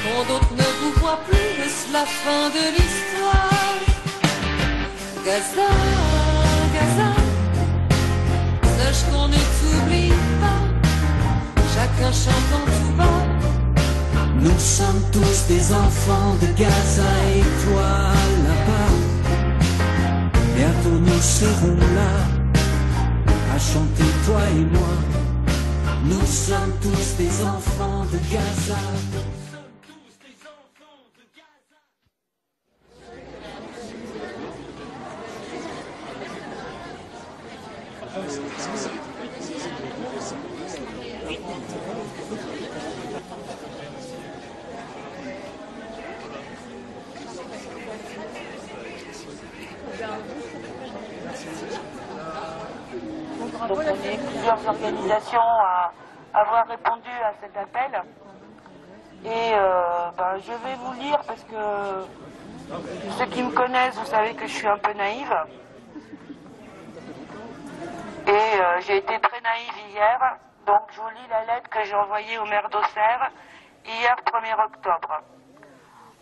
Quand d'autres ne vous voient plus, est-ce la fin de l'histoire? Gaza, Gaza, sache qu'on ne t'oublie pas, chacun chantant tout bas. Nous sommes tous des enfants de Gaza et toi là-bas. Bientôt nous serons là, à chanter toi et moi. Nous sommes tous des enfants de Gaza. Donc on est plusieurs organisations à avoir répondu à cet appel. Et je vais vous lire parce que ceux qui me connaissent, vous savez que je suis un peu naïve. Et j'ai été très naïve hier. Donc je vous lis la lettre que j'ai envoyée au maire d'Auxerre hier 1er octobre.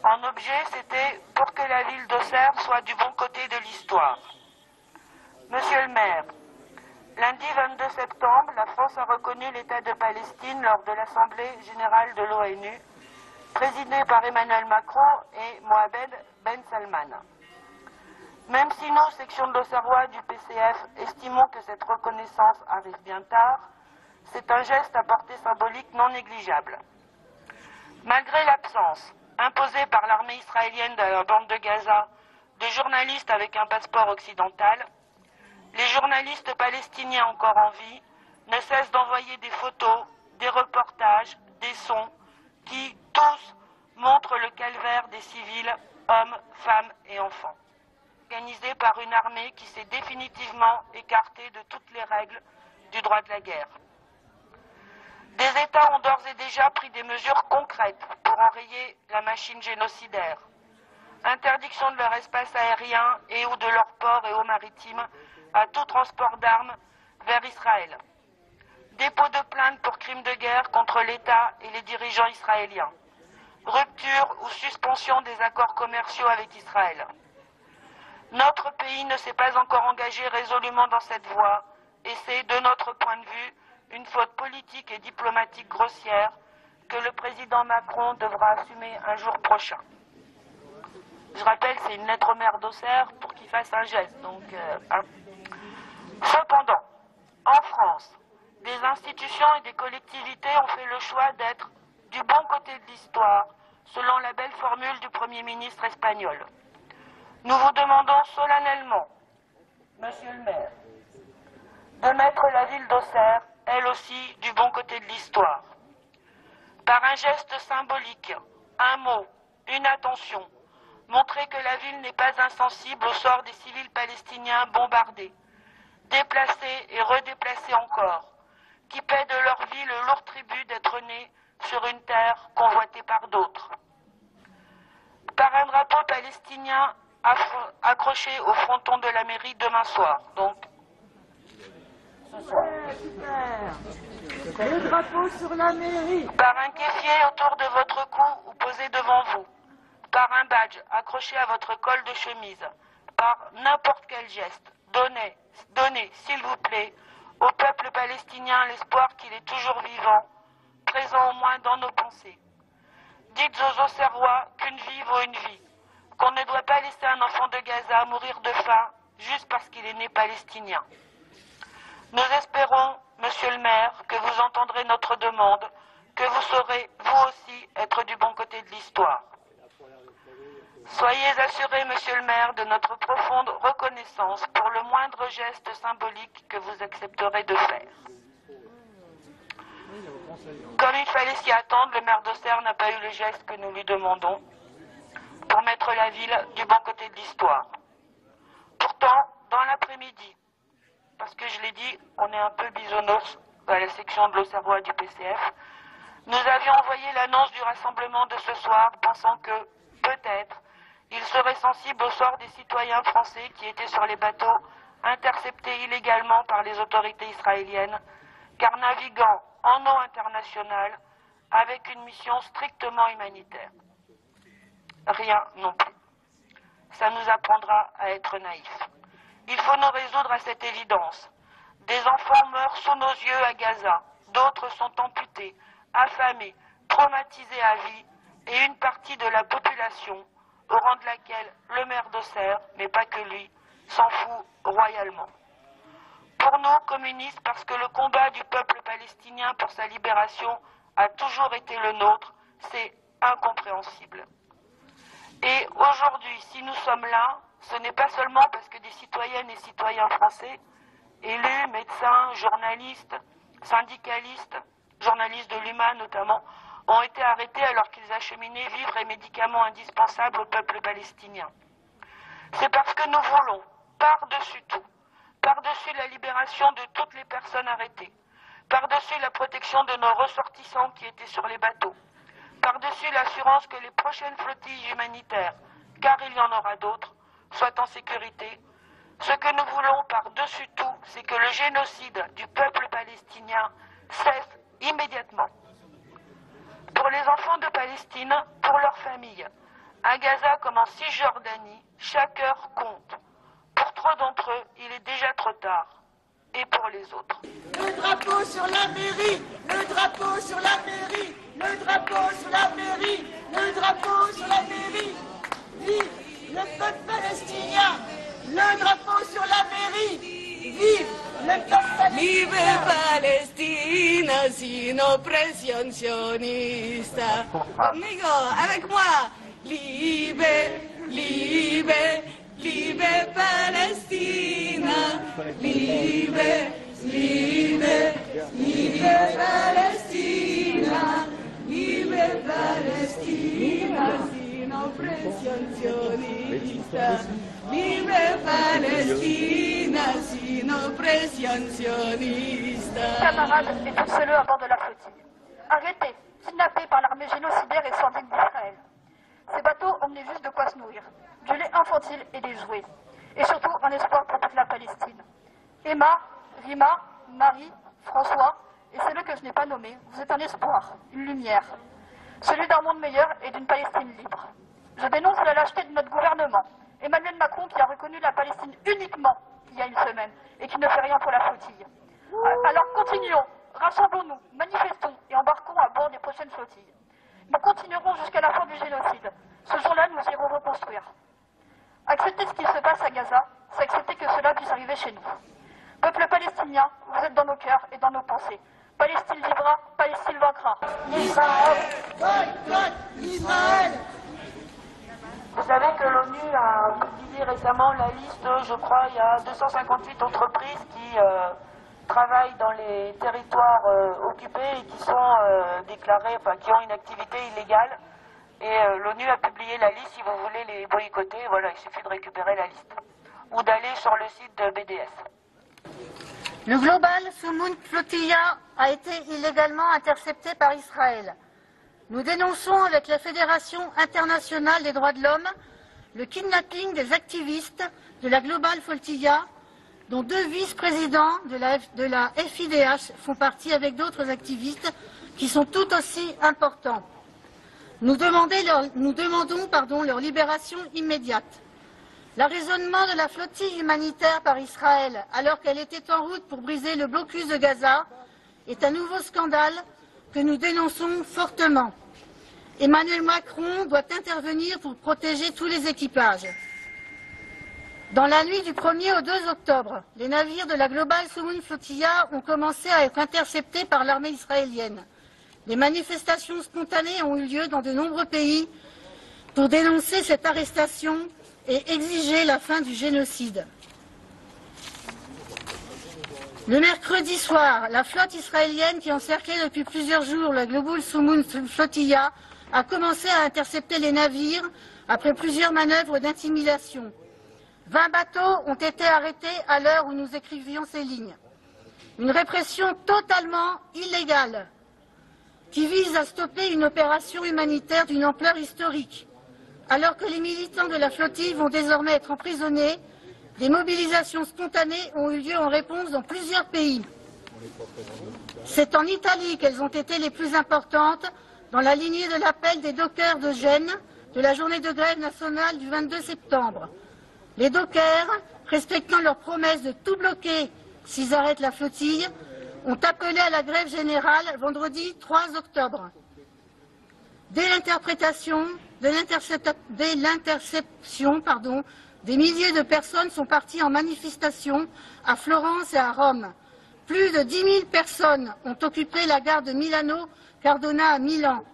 En objet, c'était pour que la ville d'Auxerre soit du bon côté de l'histoire. Monsieur le maire, lundi 22 septembre, la France a reconnu l'État de Palestine lors de l'Assemblée générale de l'ONU, présidée par Emmanuel Macron et Mohamed Ben Salman. Même si nous, section de l'Auxerrois du PCF, estimons que cette reconnaissance arrive bien tard, c'est un geste à portée symbolique non négligeable. Malgré l'absence, imposée par l'armée israélienne de la bande de Gaza, de journalistes avec un passeport occidental, les journalistes palestiniens encore en vie ne cessent d'envoyer des photos, des reportages, des sons qui, tous, montrent le calvaire des civils, hommes, femmes et enfants. Organisé par une armée qui s'est définitivement écartée de toutes les règles du droit de la guerre. Des États ont d'ores et déjà pris des mesures concrètes pour enrayer la machine génocidaire. Interdiction de leur espace aérien et ou de leur port et eaux maritimes à tout transport d'armes vers Israël. Dépôt de plainte pour crimes de guerre contre l'État et les dirigeants israéliens. Rupture ou suspension des accords commerciaux avec Israël. Notre pays ne s'est pas encore engagé résolument dans cette voie et c'est, de notre point de vue, une faute politique et diplomatique grossière que le président Macron devra assumer un jour prochain. Je rappelle, c'est une lettre au maire d'Auxerre pour qu'il fasse un geste. Cependant, en France, des institutions et des collectivités ont fait le choix d'être du bon côté de l'histoire, selon la belle formule du Premier ministre espagnol. Nous vous demandons solennellement, Monsieur le maire, de mettre la ville d'Auxerre, elle aussi, du bon côté de l'histoire. Par un geste symbolique, un mot, une attention, montrer que la ville n'est pas insensible au sort des civils palestiniens bombardés, déplacés et redéplacés encore, qui paient de leur vie le lourd tribut d'être nés sur une terre convoitée par d'autres. Par un drapeau palestinien accroché au fronton de la mairie demain soir. Donc, le drapeau sur la mairie. Par un keffier autour de votre cou ou posé devant vous. Par un badge accroché à votre col de chemise. Par n'importe quel geste. Donnez, s'il vous plaît, au peuple palestinien l'espoir qu'il est toujours vivant, présent au moins dans nos pensées. Dites aux Auxerrois qu'une vie vaut une vie, qu'on ne doit pas laisser un enfant de Gaza mourir de faim juste parce qu'il est né palestinien. Nous espérons, Monsieur le maire, que vous entendrez notre demande, que vous saurez, vous aussi, être du bon côté de l'histoire. Soyez assuré, Monsieur le maire, de notre profonde reconnaissance pour le moindre geste symbolique que vous accepterez de faire. Comme il fallait s'y attendre, le maire d'Auxerre n'a pas eu le geste que nous lui demandons pour mettre la ville du bon côté de l'histoire. Pourtant, dans l'après-midi, parce que je l'ai dit, on est un peu bisounours à la section de l'Auxerrois du PCF, nous avions envoyé l'annonce du rassemblement de ce soir, pensant que, peut-être, il serait sensible au sort des citoyens français qui étaient sur les bateaux interceptés illégalement par les autorités israéliennes, car naviguant en eau internationale, avec une mission strictement humanitaire. Rien non plus. Ça nous apprendra à être naïfs. Il faut nous résoudre à cette évidence. Des enfants meurent sous nos yeux à Gaza, d'autres sont amputés, affamés, traumatisés à vie, et une partie de la population, au rang de laquelle le maire d'Auxerre, mais pas que lui, s'en fout royalement. Pour nous, communistes, parce que le combat du peuple palestinien pour sa libération a toujours été le nôtre, c'est incompréhensible. Et aujourd'hui, si nous sommes là, ce n'est pas seulement parce que des citoyennes et citoyens français, élus, médecins, journalistes, syndicalistes, journalistes de l'UMA notamment, ont été arrêtés alors qu'ils acheminaient vivres et médicaments indispensables au peuple palestinien. C'est parce que nous voulons, par-dessus tout, par-dessus la libération de toutes les personnes arrêtées, par-dessus la protection de nos ressortissants qui étaient sur les bateaux, par-dessus l'assurance que les prochaines flottilles humanitaires, car il y en aura d'autres, soient en sécurité. Ce que nous voulons par-dessus tout, c'est que le génocide du peuple palestinien cesse immédiatement. Pour les enfants de Palestine, pour leurs familles, à Gaza comme en Cisjordanie, chaque heure compte. Pour trop d'entre eux, il est déjà trop tard. Et pour les autres. Le drapeau sur la mairie, le drapeau sur la mairie, le drapeau sur la mairie, le drapeau sur la mairie. Vive le peuple palestinien, le drapeau sur la mairie. Vive le peuple palestinien. Vive Palestina sin opresión sionista. Conmigo, avec moi. Libre, libre, libre Palestina. Libre, libre, libre Palestina. Libre Palestina sin opresión sionista. Libre Palestina sin opresión sionista. Camarades et tous ceux à bord de la flottille, arrêtés, kidnappés par l'armée génocidaire et sanguine d'Israël. Ces bateaux emmenaient juste de quoi se nourrir, du lait infantile et des jouets, et surtout un espoir pour toute la Palestine. Emma, Rima, Marie, François, et ceux que je n'ai pas nommés, vous êtes un espoir, une lumière, celui d'un monde meilleur et d'une Palestine libre. Je dénonce la lâcheté de notre gouvernement, Emmanuel Macron qui a reconnu la Palestine uniquement il y a une semaine et qui ne fait rien pour la flottille. Alors continuons, rassemblons-nous, manifestons et embarquons à bord des prochaines flottilles. Nous continuerons jusqu'à la fin du génocide. Ce jour-là, nous irons reconstruire. Accepter ce qui se passe à Gaza, c'est accepter que cela puisse arriver chez nous. Peuple palestinien, vous êtes dans nos cœurs et dans nos pensées. Palestine vivra, Palestine vaincra. Israël, Israël. Vous savez que l'ONU a publié récemment la liste, je crois, il y a 258 entreprises qui travaillent dans les territoires occupés et qui sont déclarées, enfin qui ont une activité illégale. Et l'ONU a publié la liste, si vous voulez les boycotter, voilà, il suffit de récupérer la liste. Ou d'aller sur le site de BDS. Le Global Soumoun Flotilla a été illégalement intercepté par Israël. Nous dénonçons avec la Fédération internationale des droits de l'homme le kidnapping des activistes de la Global Flotilla, dont 2 vice-présidents de la FIDH font partie avec d'autres activistes qui sont tout aussi importants. Nous demandons leur libération immédiate. L'arraisonnement de la flottille humanitaire par Israël, alors qu'elle était en route pour briser le blocus de Gaza, est un nouveau scandale que nous dénonçons fortement. Emmanuel Macron doit intervenir pour protéger tous les équipages. Dans la nuit du 1er au 2 octobre, les navires de la Global Soumoun Flotilla ont commencé à être interceptés par l'armée israélienne. Des manifestations spontanées ont eu lieu dans de nombreux pays pour dénoncer cette arrestation et exiger la fin du génocide. Le mercredi soir, la flotte israélienne qui encerclait depuis plusieurs jours la Global Soumoun Flotilla a commencé à intercepter les navires après plusieurs manœuvres d'intimidation. 20 bateaux ont été arrêtés à l'heure où nous écrivions ces lignes. Une répression totalement illégale qui vise à stopper une opération humanitaire d'une ampleur historique. Alors que les militants de la flottille vont désormais être emprisonnés, des mobilisations spontanées ont eu lieu en réponse dans plusieurs pays. C'est en Italie qu'elles ont été les plus importantes, dans la lignée de l'appel des dockers de Gênes de la journée de grève nationale du 22 septembre. Les dockers, respectant leur promesse de tout bloquer s'ils arrêtent la flottille, ont appelé à la grève générale vendredi 3 octobre. Dès l'interception, des milliers de personnes sont parties en manifestation à Florence et à Rome. Plus de 10 000 personnes ont occupé la gare de Milano Cardona à Milan.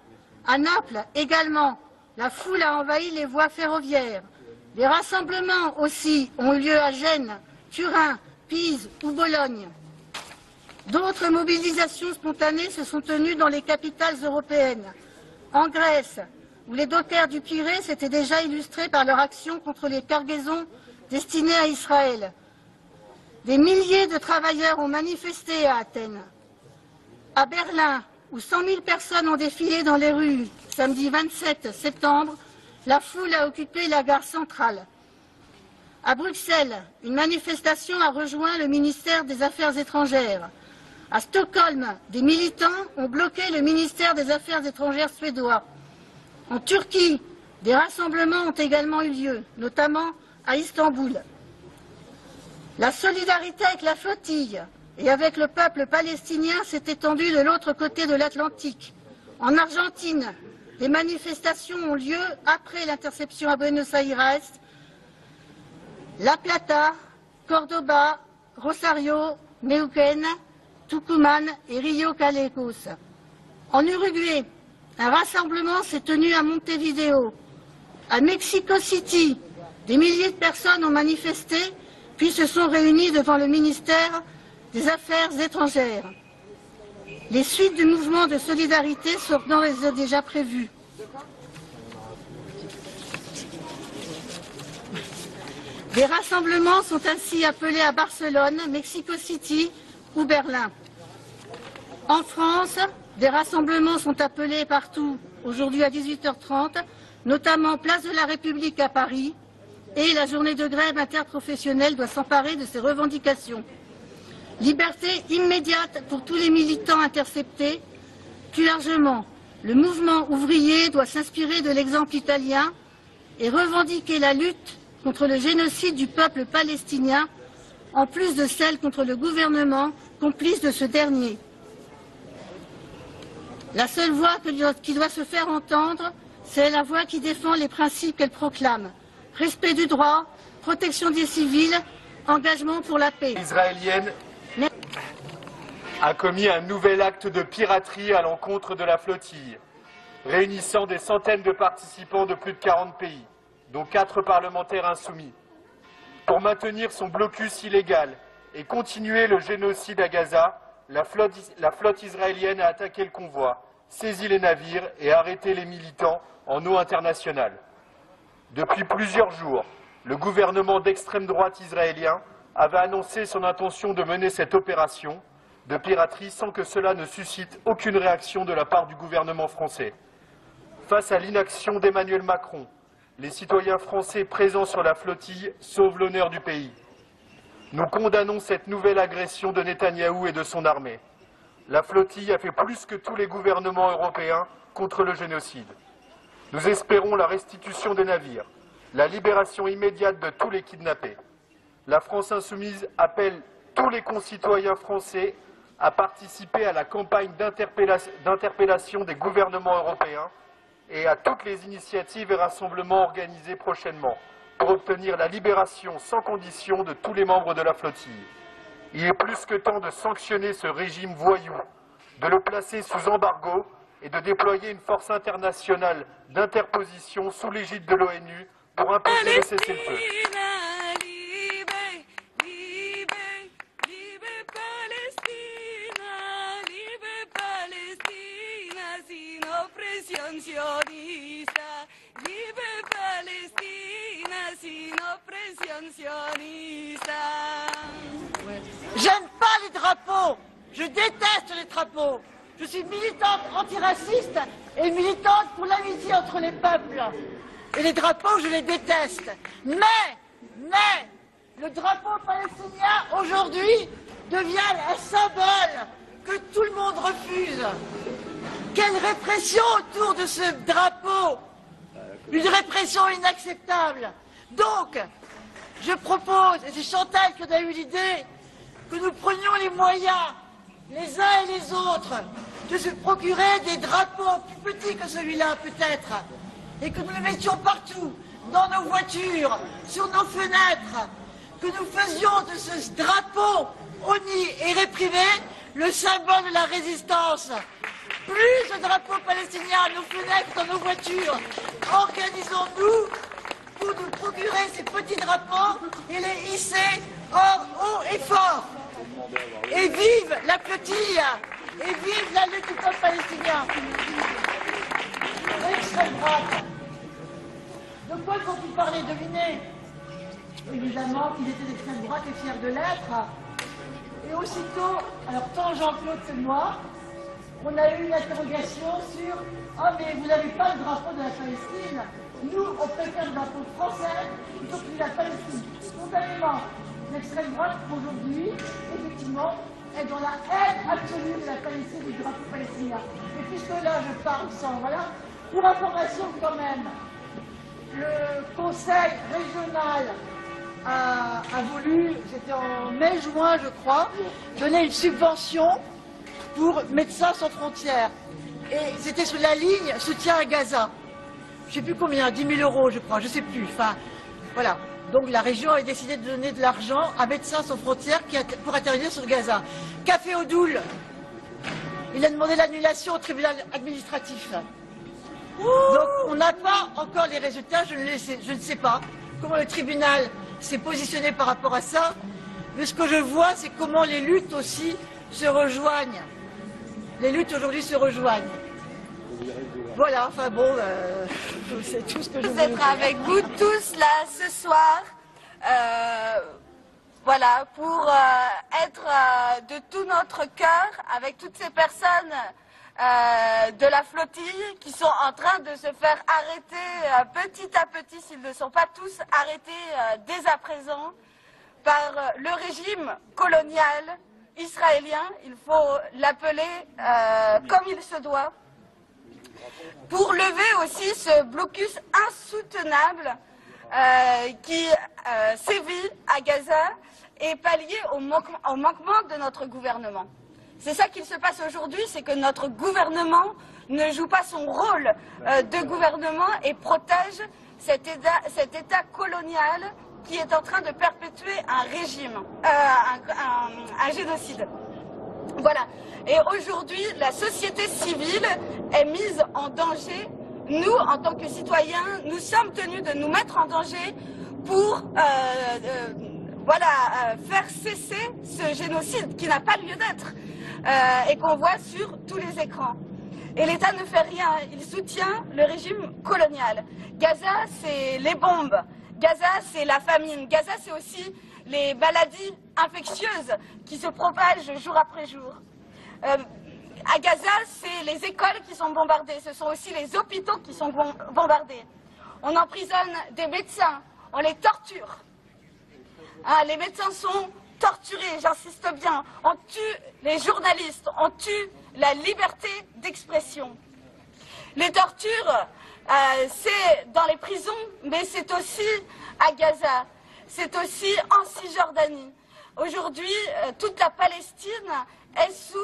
À Naples également, la foule a envahi les voies ferroviaires. Des rassemblements aussi ont eu lieu à Gênes, Turin, Pise ou Bologne. D'autres mobilisations spontanées se sont tenues dans les capitales européennes. En Grèce, où les dockers du Pirée s'étaient déjà illustrés par leur action contre les cargaisons destinées à Israël. Des milliers de travailleurs ont manifesté à Athènes. À Berlin, où 100 000 personnes ont défilé dans les rues samedi 27 septembre, la foule a occupé la gare centrale. À Bruxelles, une manifestation a rejoint le ministère des Affaires étrangères. À Stockholm, des militants ont bloqué le ministère des Affaires étrangères suédois. En Turquie, des rassemblements ont également eu lieu, notamment à Istanbul. La solidarité avec la flottille et avec le peuple palestinien s'est étendue de l'autre côté de l'Atlantique. En Argentine, des manifestations ont lieu après l'interception à Buenos Aires, La Plata, Cordoba, Rosario, Neuquén, Tucumán et Rio Gallegos. En Uruguay, un rassemblement s'est tenu à Montevideo. À Mexico City, des milliers de personnes ont manifesté, puis se sont réunies devant le ministère des Affaires étrangères. Les suites du mouvement de solidarité sont déjà prévues. Des rassemblements sont ainsi appelés à Barcelone, Mexico City ou Berlin. En France, des rassemblements sont appelés partout aujourd'hui à 18h30, notamment place de la République à Paris, et la journée de grève interprofessionnelle doit s'emparer de ces revendications. Liberté immédiate pour tous les militants interceptés. Plus largement, le mouvement ouvrier doit s'inspirer de l'exemple italien et revendiquer la lutte contre le génocide du peuple palestinien, en plus de celle contre le gouvernement complice de ce dernier. La seule voix qui doit se faire entendre, c'est la voix qui défend les principes qu'elle proclame. Respect du droit, protection des civils, engagement pour la paix. Israélienne a commis un nouvel acte de piraterie à l'encontre de la flottille, réunissant des centaines de participants de plus de 40 pays, dont 4 parlementaires insoumis. Pour maintenir son blocus illégal et continuer le génocide à Gaza, la flotte israélienne a attaqué le convoi, saisi les navires et arrêté les militants en eau internationale. Depuis plusieurs jours, le gouvernement d'extrême droite israélien avait annoncé son intention de mener cette opération de piraterie sans que cela ne suscite aucune réaction de la part du gouvernement français. Face à l'inaction d'Emmanuel Macron, les citoyens français présents sur la flottille sauvent l'honneur du pays. Nous condamnons cette nouvelle agression de Netanyahou et de son armée. La flottille a fait plus que tous les gouvernements européens contre le génocide. Nous espérons la restitution des navires, la libération immédiate de tous les kidnappés. La France insoumise appelle tous les concitoyens français à participer à la campagne d'interpellation des gouvernements européens et à toutes les initiatives et rassemblements organisés prochainement pour obtenir la libération sans condition de tous les membres de la flottille. Il est plus que temps de sanctionner ce régime voyou, de le placer sous embargo et de déployer une force internationale d'interposition sous l'égide de l'ONU pour imposer le cessez-le-feu. J'aime pas les drapeaux, je déteste les drapeaux. Je suis militante antiraciste et militante pour l'amitié entre les peuples. Et les drapeaux, je les déteste. Mais, le drapeau palestinien aujourd'hui devienne un symbole que tout le monde refuse. Quelle répression autour de ce drapeau! Une répression inacceptable. Donc, je propose, et c'est Chantal qui en a eu l'idée, que nous prenions les moyens, les uns et les autres, de se procurer des drapeaux plus petits que celui-là peut-être, et que nous les mettions partout, dans nos voitures, sur nos fenêtres, que nous faisions de ce drapeau honni et réprimé le symbole de la résistance. Plus de drapeaux palestiniens à nos fenêtres, dans nos voitures, organisons-nous pour nous procurer ces petits drapeaux et les hisser haut et fort. Et vive la flottille et vive la lutte du peuple palestinien. L'extrême droite. De quoi faut-il parler? Devinez. Évidemment qu'il était d'extrême droite et fier de l'être. Et aussitôt, alors tant Jean-Claude que moi, on a eu une interrogation sur « Ah, mais vous n'avez pas le drapeau de la Palestine. Nous, on préfère le drapeau français plutôt que de la Palestine. » Spontanément, l'extrême droite, aujourd'hui, effectivement, est dans la haine absolue de la Palestine, du drapeau palestinien. Et puisque là, je parle sans... Voilà, pour information quand même, le Conseil régional a voulu, c'était en mai-juin, je crois, donner une subvention pour Médecins sans frontières. Et c'était sur la ligne soutien à Gaza. Je ne sais plus combien, 10 000 euros, je crois, je ne sais plus. Enfin, voilà. Donc la région a décidé de donner de l'argent à Médecins sans frontières pour intervenir sur Gaza. Qu'a fait Odoul? Il a demandé l'annulation au tribunal administratif. Donc on n'a pas encore les résultats, je ne sais pas comment le tribunal s'est positionné par rapport à ça. Mais ce que je vois, c'est comment les luttes aussi se rejoignent. Les luttes aujourd'hui se rejoignent. Voilà, enfin bon, c'est tout ce que je voulais dire. D'être avec vous tous là ce soir, voilà, pour être de tout notre cœur avec toutes ces personnes de la flottille qui sont en train de se faire arrêter petit à petit, s'ils ne sont pas tous arrêtés dès à présent, par le régime colonial israélien, il faut l'appeler comme il se doit, pour lever aussi ce blocus insoutenable qui sévit à Gaza et pallier au manquement de notre gouvernement. C'est ça qu'il se passe aujourd'hui, c'est que notre gouvernement ne joue pas son rôle de gouvernement et protège cet État colonial qui est en train de perpétuer un régime, un génocide. Voilà. Et aujourd'hui, la société civile est mise en danger. Nous, en tant que citoyens, nous sommes tenus de nous mettre en danger pour faire cesser ce génocide qui n'a pas lieu d'être et qu'on voit sur tous les écrans. Et l'État ne fait rien, il soutient le régime colonial. Gaza, c'est les bombes. Gaza, c'est la famine. Gaza, c'est aussi les maladies infectieuses qui se propagent jour après jour. À Gaza, c'est les écoles qui sont bombardées. Ce sont aussi les hôpitaux qui sont bombardés. On emprisonne des médecins, on les torture. Les médecins sont torturés, j'insiste bien. On tue les journalistes, on tue la liberté d'expression. Les tortures, c'est dans les prisons, mais c'est aussi à Gaza, c'est aussi en Cisjordanie. Aujourd'hui, toute la Palestine est sous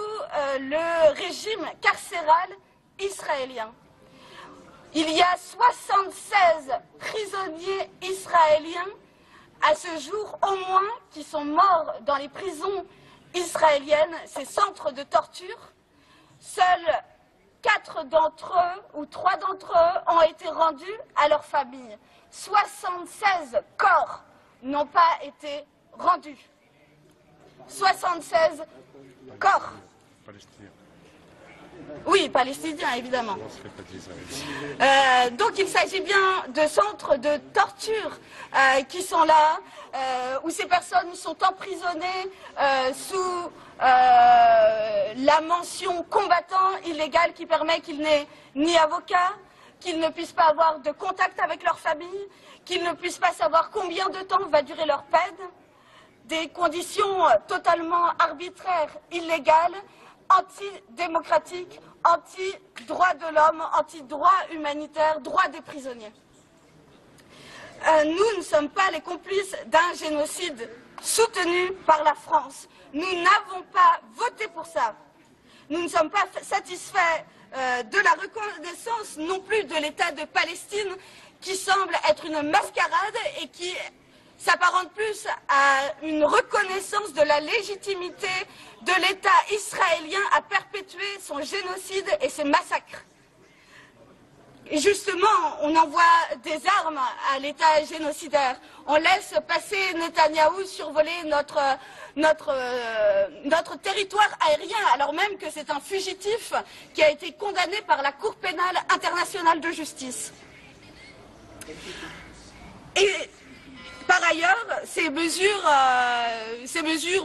le régime carcéral israélien. Il y a 76 prisonniers israéliens à ce jour au moins qui sont morts dans les prisons israéliennes, ces centres de torture. Seuls 4 d'entre eux ou 3 d'entre eux ont été rendus à leur famille. 76 corps n'ont pas été rendus. 76 corps. Oui, palestiniens, évidemment. Donc il s'agit bien de centres de torture qui sont là, où ces personnes sont emprisonnées sous la mention combattant illégal qui permet qu'ils n'aient ni avocat, qu'ils ne puissent pas avoir de contact avec leur famille, qu'ils ne puissent pas savoir combien de temps va durer leur peine. des conditions totalement arbitraires, illégales, antidémocratiques, anti-droits de l'homme, anti-droits humanitaires, droits des prisonniers. Nous ne sommes pas les complices d'un génocide soutenu par la France. Nous n'avons pas voté pour ça. Nous ne sommes pas satisfaits de la reconnaissance non plus de l'État de Palestine qui semble être une mascarade et qui s'apparente plus à une reconnaissance de la légitimité de l'État israélien à perpétuer son génocide et ses massacres. Et justement, on envoie des armes à l'État génocidaire. On laisse passer Netanyahou survoler notre territoire aérien, alors même que c'est un fugitif qui a été condamné par la Cour pénale internationale de justice. Et par ailleurs, ces mesures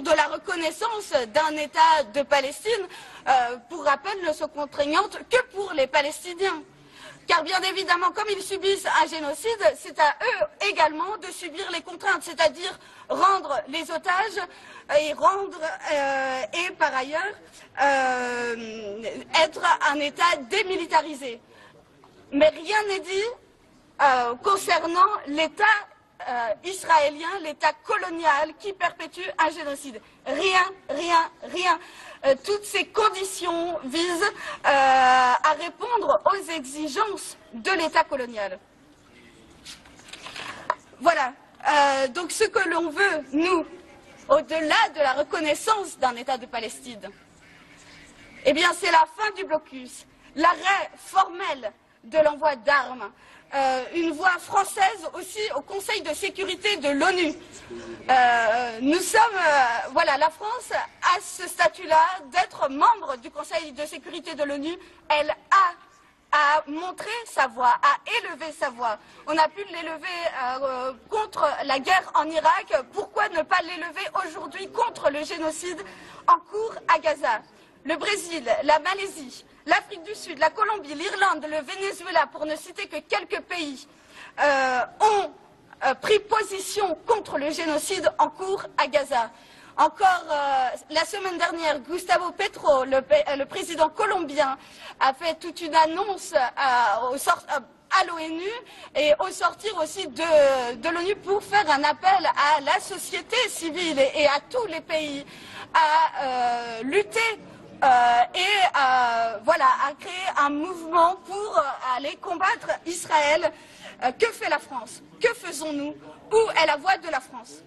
de la reconnaissance d'un État de Palestine, pour rappel, ne sont contraignantes que pour les Palestiniens. Car bien évidemment, comme ils subissent un génocide, c'est à eux également de subir les contraintes, c'est-à-dire rendre les otages et par ailleurs être un État démilitarisé. Mais rien n'est dit concernant l'État israélien, l'État colonial qui perpétue un génocide. Rien, rien, rien. Toutes ces conditions visent à répondre aux exigences de l'État colonial. Voilà. Donc ce que l'on veut, nous, au-delà de la reconnaissance d'un État de Palestine, eh bien c'est la fin du blocus, l'arrêt formel de l'envoi d'armes, une voix française aussi au Conseil de sécurité de l'ONU. Nous sommes, voilà, la France a ce statut-là d'être membre du Conseil de sécurité de l'ONU. Elle a montré sa voix, a élevé sa voix. On a pu l'élever contre la guerre en Irak. Pourquoi ne pas l'élever aujourd'hui contre le génocide en cours à Gaza? Le Brésil, la Malaisie, l'Afrique du Sud, la Colombie, l'Irlande, le Venezuela, pour ne citer que quelques pays, ont pris position contre le génocide en cours à Gaza. Encore la semaine dernière, Gustavo Petro, le président colombien, a fait toute une annonce à l'ONU et au sortir aussi de l'ONU pour faire un appel à la société civile et à tous les pays à lutter voilà, à créer un mouvement pour aller combattre Israël. Que fait la France? Que faisons-nous? Où est la voix de la France?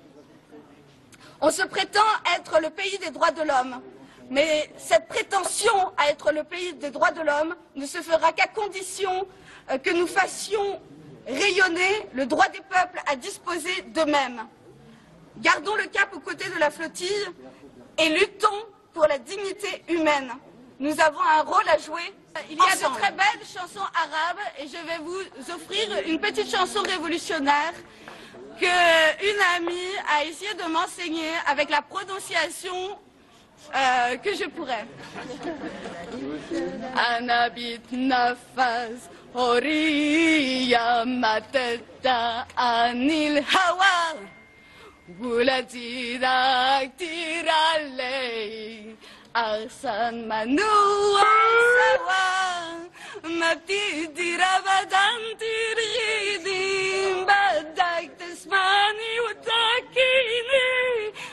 On se prétend être le pays des droits de l'homme, mais cette prétention à être le pays des droits de l'homme ne se fera qu'à condition que nous fassions rayonner le droit des peuples à disposer d'eux-mêmes. Gardons le cap aux côtés de la flottille et luttons pour la dignité humaine. Nous avons un rôle à jouer. Il y a de très belles chansons arabes et je vais vous offrir une petite chanson révolutionnaire qu'une amie a essayé de m'enseigner avec la prononciation que je pourrais. Anabit nafas horiya matata anil hawa ولدي ذاك تيرالي أحسن منوع سوا ما بتقدر أبدا ترغيني بدك تسمعني وتحكيني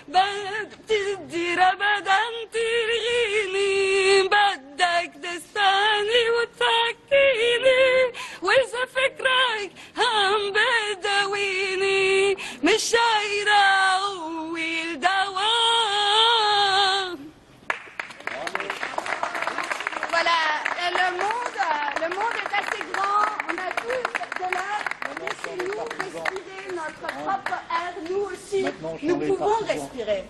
بتقدر أبدا ترغيني بدك تسمعني وتحكيني وإذا فكرك هم بداويني مش شايرة Le monde est assez grand, on a tous de l'air, laissez-nous respirer notre propre air, nous aussi, nous pouvons respirer.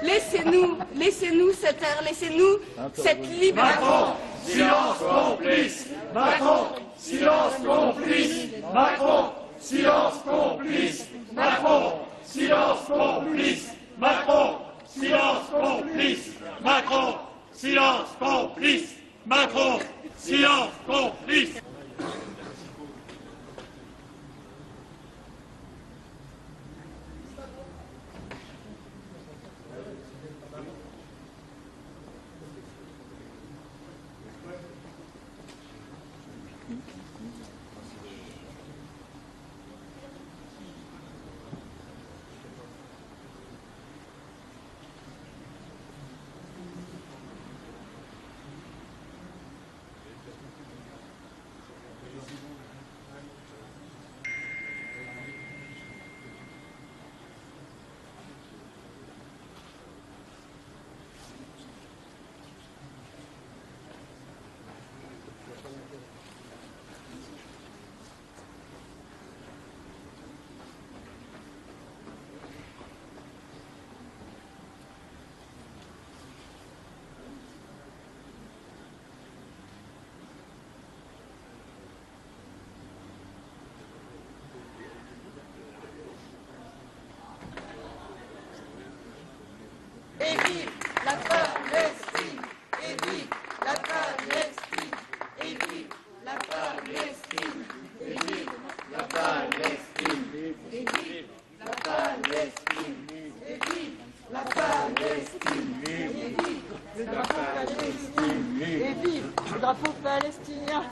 Laissez-nous cet air, laissez-nous cette liberté. Macron, silence complice. Macron, silence complice. Macron, silence complice. Macron, silence complice. Macron, silence complice. Macron, silence complice. Macron, silence complice. vive la Palestine, et vive la Palestine, et vive la Palestine, et vive la Palestine, et vive la Palestine, et vive la Palestine, et vive le drapeau palestinien, et vive le drapeau palestinien.